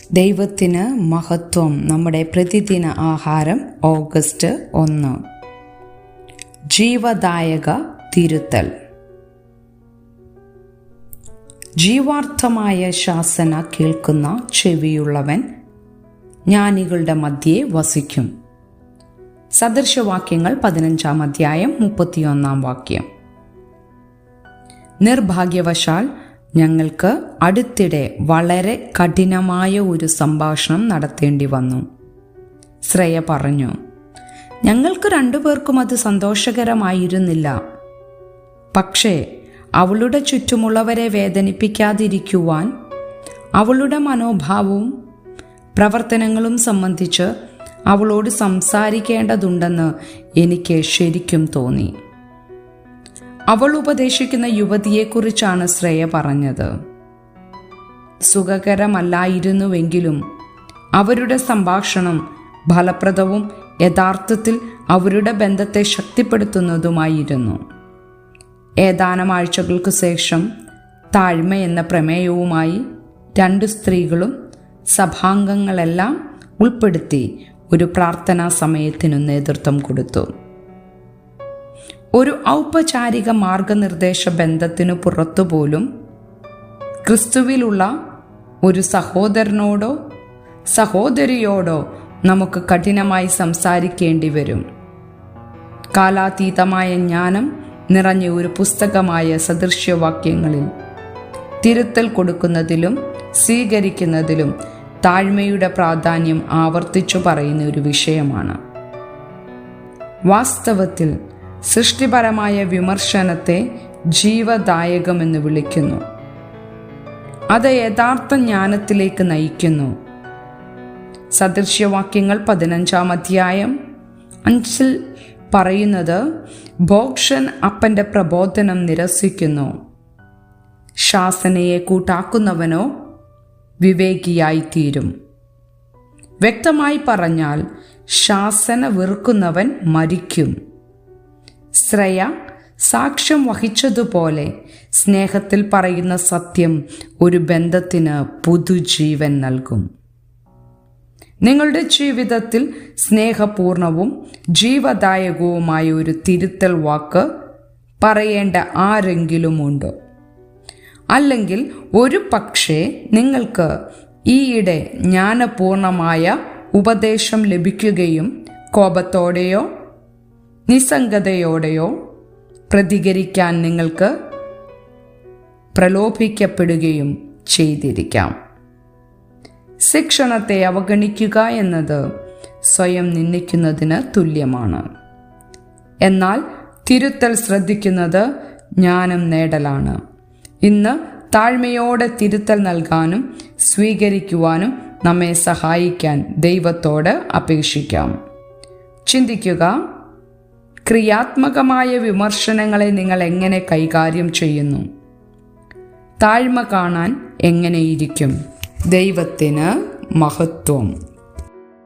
ദൈവത്തിന് മഹത്വം. നമ്മുടെ പ്രതിദിന ആഹാരം ഓഗസ്റ്റ് 1. ജീവദായക തിരുത്തൽ. ജീവാർത്ഥമായ ശാസന കേൾക്കുന്ന ചെവിയുള്ളവൻ ജ്ഞാനികളുടെ മധ്യേ വസിക്കും. സദൃശവാക്യങ്ങൾ 15 അധ്യായം 31 വാക്യം. നിർഭാഗ്യവശാൽ ഞങ്ങൾക്ക് അടുത്തിടെ വളരെ കഠിനമായ ഒരു സംഭാഷണം നടത്തേണ്ടി വന്നു. ശ്രേയ പറഞ്ഞു, ഞങ്ങൾക്ക് രണ്ടുപേർക്കും അത് സന്തോഷകരമായിരുന്നില്ല. പക്ഷേ അവളുടെ ചുറ്റുമുള്ളവരെ വേദനിപ്പിക്കാതിരിക്കുവാൻ അവളുടെ മനോഭാവവും പ്രവർത്തനങ്ങളും സംബന്ധിച്ച് അവളോട് സംസാരിക്കേണ്ടതുണ്ടെന്ന് എനിക്ക് ശരിക്കും തോന്നി. അവൾ ഉപദേശിക്കുന്ന യുവതിയെക്കുറിച്ചാണ് ശ്രേയ പറഞ്ഞത്. സുഖകരമല്ലായിരുന്നുവെങ്കിലും അവരുടെ സംഭാഷണം ഫലപ്രദവും യഥാർത്ഥത്തിൽ അവരുടെ ബന്ധത്തെ ശക്തിപ്പെടുത്തുന്നതുമായിരുന്നു. ഏതാനും ആഴ്ചകൾക്ക് ശേഷം താഴ്മ എന്ന പ്രമേയവുമായി 2 സ്ത്രീകളും സഭാംഗങ്ങളെല്ലാം ഉൾപ്പെടുത്തി ഒരു പ്രാർത്ഥനാ സമയത്തിനു നേതൃത്വം കൊടുത്തു. ഒരു ഔപചാരിക മാർഗനിർദ്ദേശ ബന്ധത്തിനു പുറത്തുപോലും ക്രിസ്തുവിലുള്ള ഒരു സഹോദരനോടോ സഹോദരിയോടോ നമുക്ക് കഠിനമായി സംസാരിക്കേണ്ടി വരും. കാലാതീതമായ ജ്ഞാനം നിറഞ്ഞ ഒരു പുസ്തകമായ സദൃശ്യവാക്യങ്ങളിൽ തിരുത്തൽ കൊടുക്കുന്നതിലും സ്വീകരിക്കുന്നതിലും താഴ്മയുടെ പ്രാധാന്യം ആവർത്തിച്ചു പറയുന്ന ഒരു വിഷയമാണ്. വാസ്തവത്തിൽ സൃഷ്ടിപരമായ വിമർശനത്തെ ജീവദായകമെന്ന് വിളിക്കുന്നു. അത് യഥാർത്ഥ ജ്ഞാനത്തിലേക്ക് നയിക്കുന്നു. സദൃശ്യവാക്യങ്ങൾ 15 അധ്യായം 5 പറയുന്നത്, ഭോക്ഷൻ അപ്പന്റെ പ്രബോധനം നിരസിക്കുന്നു, ശാസനയെ കൂട്ടാക്കുന്നവനോ വിവേകിയായിത്തീരും. വ്യക്തമായി പറഞ്ഞാൽ ശാസന വെറുക്കുന്നവൻ മരിക്കും. ശ്രേയ സാക്ഷ്യം വഹിച്ചതുപോലെ സ്നേഹത്തിൽ പറയുന്ന സത്യം ഒരു ബന്ധത്തിന് പുതുജീവൻ നൽകും. നിങ്ങളുടെ ജീവിതത്തിൽ സ്നേഹപൂർണവും ജീവദായകവുമായ ഒരു തിരുത്തൽ വാക്ക് പറയേണ്ട ആരെങ്കിലും ഉണ്ടോ? അല്ലെങ്കിൽ ഒരു പക്ഷേ നിങ്ങൾക്ക് ഈയിടെ ജ്ഞാനപൂർണമായ ഉപദേശം ലഭിക്കുകയും കോപത്തോടെയോ നിസ്സംഗതയോടെയോ പ്രതികരിക്കാൻ നിങ്ങൾക്ക് പ്രലോഭിക്കപ്പെടുകയും ചെയ്തിരിക്കാം. ശിക്ഷണത്തെ അവഗണിക്കുക എന്നത് സ്വയം നിന്ദിക്കുന്നതിന് തുല്യമാണ്. എന്നാൽ തിരുത്തൽ ശ്രദ്ധിക്കുന്നത് ജ്ഞാനം നേടലാണ്. ഇന്ന് താഴ്മയോടെ തിരുത്തൽ നൽകാനും സ്വീകരിക്കുവാനും നമ്മെ സഹായിക്കാൻ ദൈവത്തോട് അപേക്ഷിക്കാം. ചിന്തിക്കുക, ക്രിയാത്മകമായ വിമർശനങ്ങളെ നിങ്ങൾ എങ്ങനെ കൈകാര്യം ചെയ്യുന്നു? താഴ്മ കാണാൻ എങ്ങനെയിരിക്കും? ദൈവത്തിന് മഹത്വം.